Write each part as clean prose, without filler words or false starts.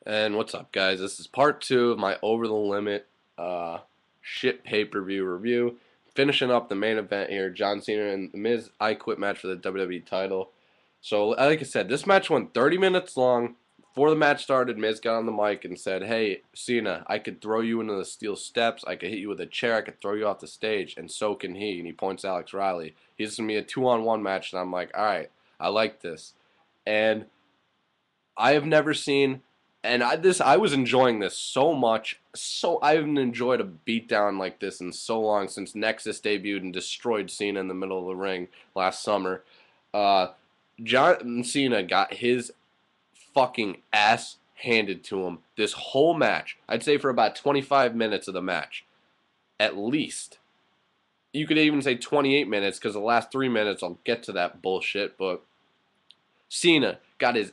And what's up, guys? This is part 2 of my Over the Limit shit pay-per-view review. Finishing up the main event here, John Cena and The Miz I Quit match for the WWE title. So, like I said, this match went 30 minutes long. Before the match started, Miz got on the mic and said, "Hey, Cena, I could throw you into the steel steps. I could hit you with a chair. I could throw you off the stage, and so can he." And he points to Alex Riley. He's going to be a 2-on-1 match, and I'm like, all right, I like this. And I have never seen, and I was enjoying this so much. So I haven't enjoyed a beatdown like this in so long since Nexus debuted and destroyed Cena in the middle of the ring last summer. Uh, John Cena got his fucking ass handed to him this whole match. I'd say for about 25 minutes of the match, at least. You could even say 28 minutes because the last 3 minutes I'll get to that bullshit. But Cena got his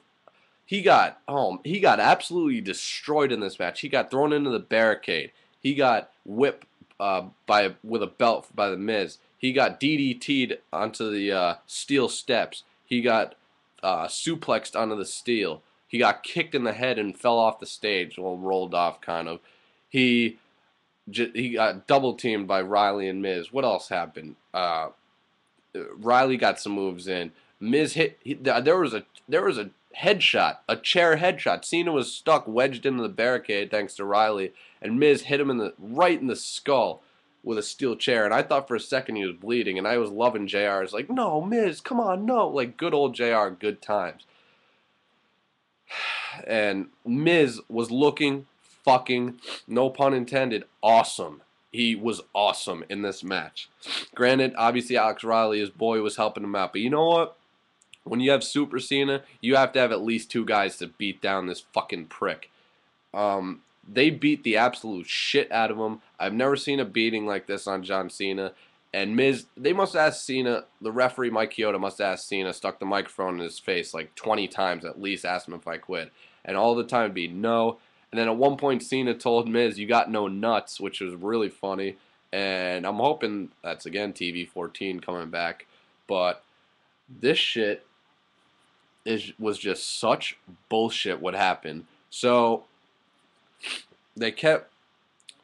he got absolutely destroyed in this match. He got thrown into the barricade. He got whipped with a belt by the Miz. He got DDT'd onto the steel steps. He got suplexed onto the steel. He got kicked in the head and fell off the stage. Well, rolled off kind of. He he got double teamed by Riley and Miz. What else happened? Riley got some moves in. Miz hit. There was a headshot, a chair headshot. Cena was stuck, wedged into the barricade thanks to Riley, and Miz hit him right in the skull with a steel chair. And I thought for a second he was bleeding, and I was loving JR's like, no, Miz, come on, no, like good old JR, good times. And Miz was looking fucking, no pun intended, awesome. He was awesome in this match. Granted, obviously Alex Riley, his boy, was helping him out, but you know what? When you have Super Cena, you have to have at least two guys to beat down this fucking prick. They beat the absolute shit out of him. I've never seen a beating like this on John Cena. And Miz, they must have asked Cena, the referee Mike Chioda must have asked Cena, stuck the microphone in his face like 20 times at least, asked him if I quit. And all the time it'd be no. And then at one point Cena told Miz, "You got no nuts," which was really funny. And I'm hoping that's again TV 14 coming back. But this shit was just such bullshit what happened. So they kept,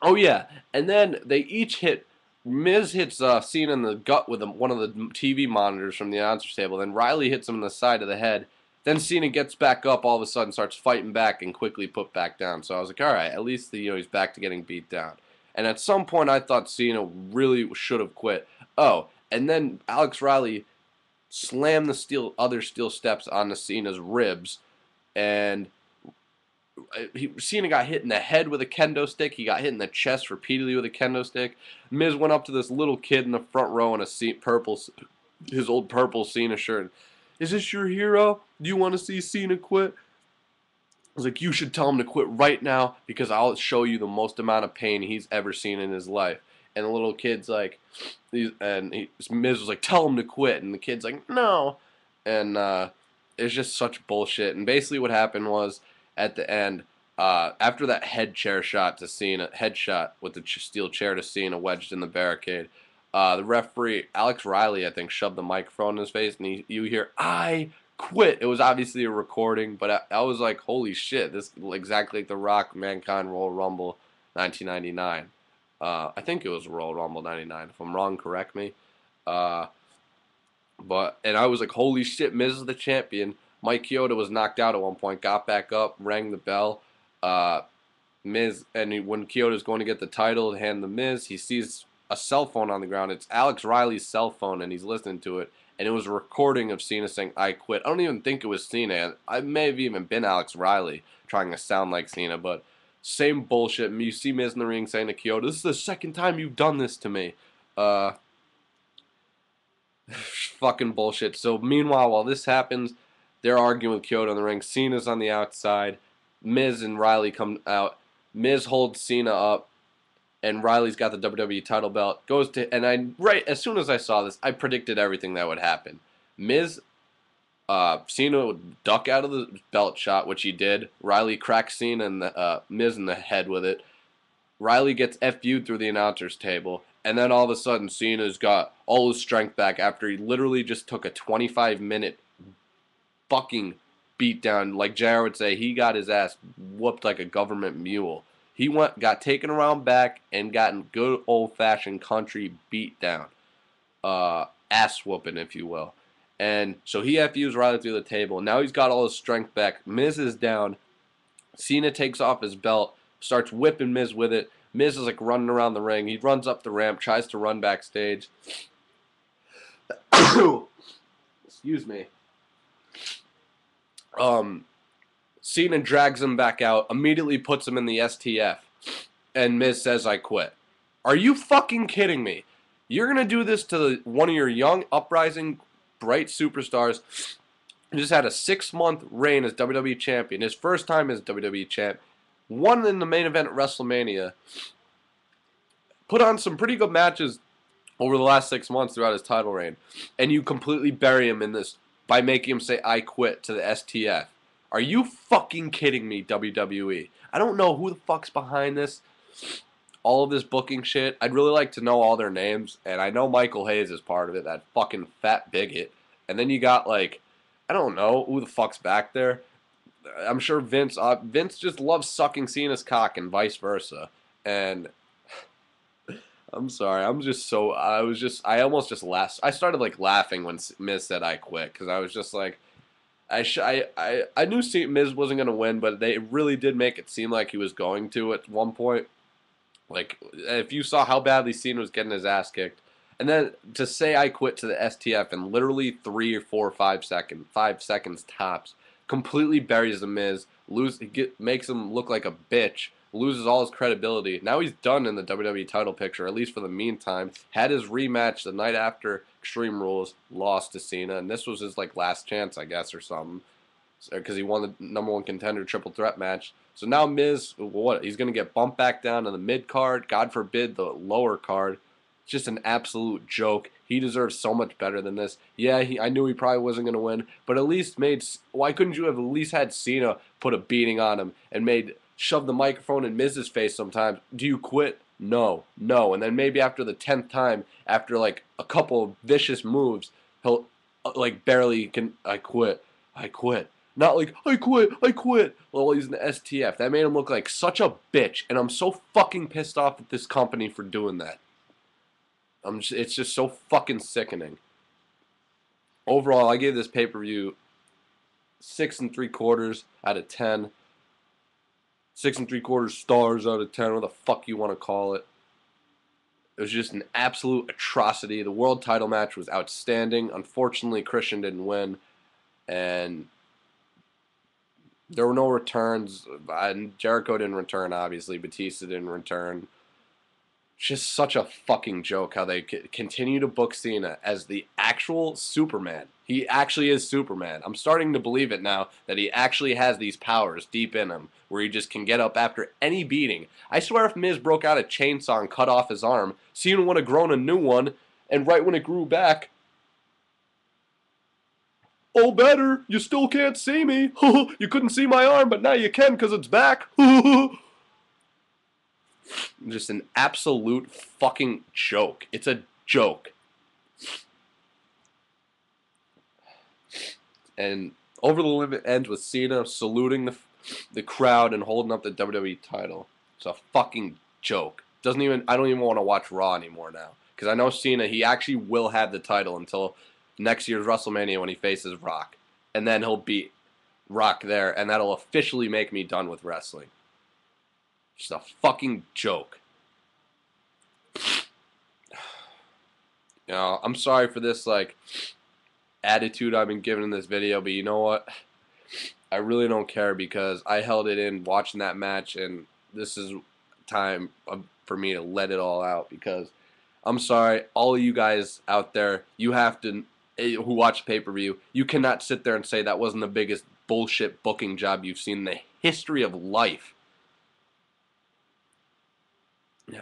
oh yeah, and then they each hit. Miz hits Cena in the gut with one of the TV monitors from the announcer's table. Then Riley hits him in the side of the head. Then Cena gets back up, all of a sudden starts fighting back and quickly put back down. So I was like, all right, at least he's back to getting beat down. And at some point I thought Cena really should have quit. Oh, and then Alex Riley slammed the other steel steps onto Cena's ribs, and Cena got hit in the head with a kendo stick. He got hit in the chest repeatedly with a kendo stick. Miz went up to this little kid in the front row in his old purple Cena shirt. "Is this your hero? Do you want to see Cena quit?" I was like, "You should tell him to quit right now because I'll show you the most amount of pain he's ever seen in his life." And the little kid's like, Miz was like, "Tell him to quit," and the kid's like, "No," and it's just such bullshit. And basically, what happened was at the end, after that headshot with the steel chair to Cena wedged in the barricade, the referee Alex Riley, I think, shoved the microphone in his face, and you hear, "I quit." It was obviously a recording, but I was like, holy shit, this is exactly like the Rock Mankind Royal Rumble 1999. I think it was Royal Rumble 99. If I'm wrong, correct me. Uh, and I was like, holy shit, Miz is the champion. Mike Chioda was knocked out at one point, got back up, rang the bell. Miz, and when Chioda's going to get the title and hand the Miz, he sees a cell phone on the ground. It's Alex Riley's cell phone, and he's listening to it. And it was a recording of Cena saying, "I quit." I don't even think it was Cena. I may have even been Alex Riley trying to sound like Cena, but same bullshit. You see Miz in the ring saying to Chioda, "This is the second time you've done this to me." Fucking bullshit. So meanwhile, while this happens, they're arguing with Chioda in the ring. Cena's on the outside. Miz and Riley come out. Miz holds Cena up, and Riley's got the WWE title belt. Right as soon as I saw this, I predicted everything that would happen. Cena would duck out of the belt shot, which he did. Riley cracks Cena and Miz in the head with it. Riley gets FU'd through the announcer's table, and then all of a sudden Cena's got all his strength back after he literally just took a 25-minute fucking beat down. Like JR would say, he got his ass whooped like a government mule. He got taken around back and gotten good old-fashioned country beat down. Ass whooping, if you will. And so he FUs right through the table. Now he's got all his strength back. Miz is down. Cena takes off his belt, starts whipping Miz with it. Miz is like running around the ring. He runs up the ramp, tries to run backstage. Excuse me. Cena drags him back out, immediately puts him in the STF, and Miz says, "I quit." Are you fucking kidding me? You're gonna do this to one of your young, uprising, bright superstars who just had a 6-month reign as WWE champion, his first time as WWE champ, won in the main event at WrestleMania, put on some pretty good matches over the last 6 months throughout his title reign, and you completely bury him in this by making him say, "I quit" to the STF. Are you fucking kidding me, WWE? I don't know who the fuck's behind this. All of this booking shit. I'd really like to know all their names, and I know Michael Hayes is part of it, that fucking fat bigot. And then you got, like, I don't know who the fuck's back there. I'm sure Vince just loves sucking Cena's cock and vice versa. And I'm sorry, I almost just laughed. I started like laughing when Miz said "I quit" because I was just like, I knew Miz wasn't gonna win, but they really did make it seem like he was going to at one point. Like if you saw how badly Cena was getting his ass kicked, and then to say "I quit" to the STF in literally 3 or 4 or 5 seconds, 5 seconds tops, completely buries the Miz, makes him look like a bitch. Loses all his credibility. Now he's done in the WWE title picture, at least for the meantime. Had his rematch the night after Extreme Rules, lost to Cena, and this was his like last chance, I guess, or something, because he won the #1 contender triple threat match. So now Miz, what? He's gonna get bumped back down to the mid card. God forbid the lower card. It's just an absolute joke. He deserves so much better than this. Yeah, I knew he probably wasn't gonna win, but at least why couldn't you have at least had Cena put a beating on him and shove the microphone in Miz's face sometimes? Do you quit? No. And then maybe after the 10th time, after like a couple of vicious moves, he'll like barely I quit. Not like, I quit. Well, he's in the STF. That made him look like such a bitch, and I'm so fucking pissed off at this company for doing that. It's just so fucking sickening. Overall, I gave this pay-per-view 6 3/4 out of 10. 6 3/4 stars out of 10, what the fuck you want to call it. It was just an absolute atrocity. The world title match was outstanding. Unfortunately, Christian didn't win, and there were no returns. Jericho didn't return, obviously. Batista didn't return. It's just such a fucking joke how they continue to book Cena as the actual Superman. He actually is Superman. I'm starting to believe it now that he actually has these powers deep in him where he just can get up after any beating. I swear if Miz broke out a chainsaw and cut off his arm, Cena would have grown a new one, and right when it grew back, "Oh, better, you still can't see me. You couldn't see my arm, but now you can because it's back." Just an absolute fucking joke. It's a joke. And Over the Limit ends with Cena saluting the crowd and holding up the WWE title. It's a fucking joke. I don't even want to watch Raw anymore now. Because I know Cena, he actually will have the title until next year's WrestleMania when he faces Rock. And then he'll beat Rock there, and that'll officially make me done with wrestling. Just a fucking joke. You know, I'm sorry for this, like, attitude I've been giving in this video, but you know what? I really don't care because I held it in watching that match, and this is time for me to let it all out because I'm sorry, all of you guys out there, you have to, who watch pay-per-view, you cannot sit there and say that wasn't the biggest bullshit booking job you've seen in the history of life.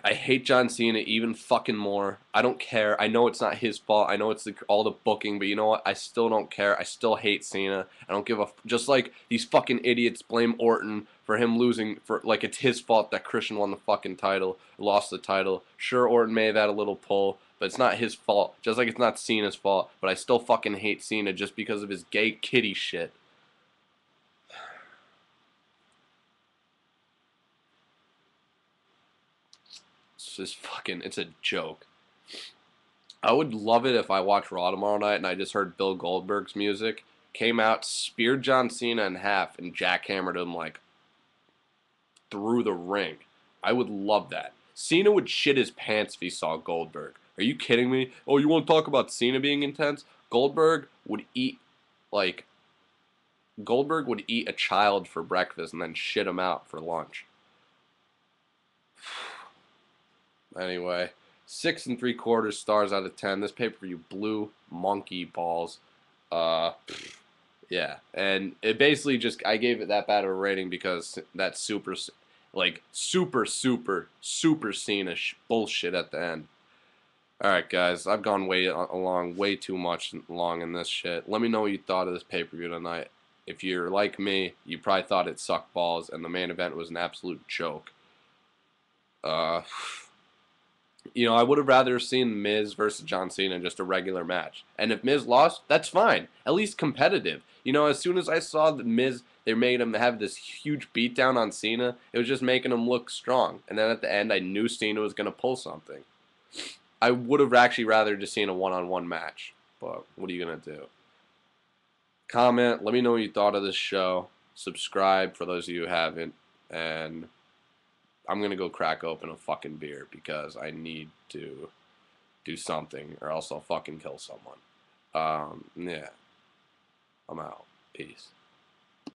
I hate John Cena even fucking more. I don't care. I know it's not his fault. I know it's all the booking, but you know what? I still don't care. I still hate Cena. I don't give a just like these fucking idiots blame Orton for him losing for like it's his fault that Christian won the fucking title, lost the title. Sure, Orton may have had a little pull, but it's not his fault. Just like it's not Cena's fault, but I still fucking hate Cena just because of his gay kitty shit. It's fucking, it's a joke. I would love it if I watched Raw tomorrow night and I just heard Bill Goldberg's music, came out, speared John Cena in half, and jackhammered him like through the ring. I would love that. Cena would shit his pants if he saw Goldberg. Are you kidding me? Oh, you want to talk about Cena being intense? Goldberg would eat a child for breakfast and then shit him out for lunch. Anyway, 6 3/4 stars out of 10. This pay-per-view blew monkey balls. Yeah, and it basically just, I gave it that bad of a rating because that super Cena bullshit at the end. Alright, guys, I've gone way too much long in this shit. Let me know what you thought of this pay-per-view tonight. If you're like me, you probably thought it sucked balls and the main event was an absolute joke. You know, I would have rather seen Miz versus John Cena in just a regular match. And if Miz lost, that's fine. At least competitive. You know, as soon as I saw the Miz, they made him have this huge beatdown on Cena, it was just making him look strong. And then at the end, I knew Cena was going to pull something. I would have actually rather just seen a one-on-one match. But what are you going to do? Comment. Let me know what you thought of this show. Subscribe for those of you who haven't. And I'm going to go crack open a fucking beer because I need to do something or else I'll fucking kill someone. Yeah. I'm out. Peace.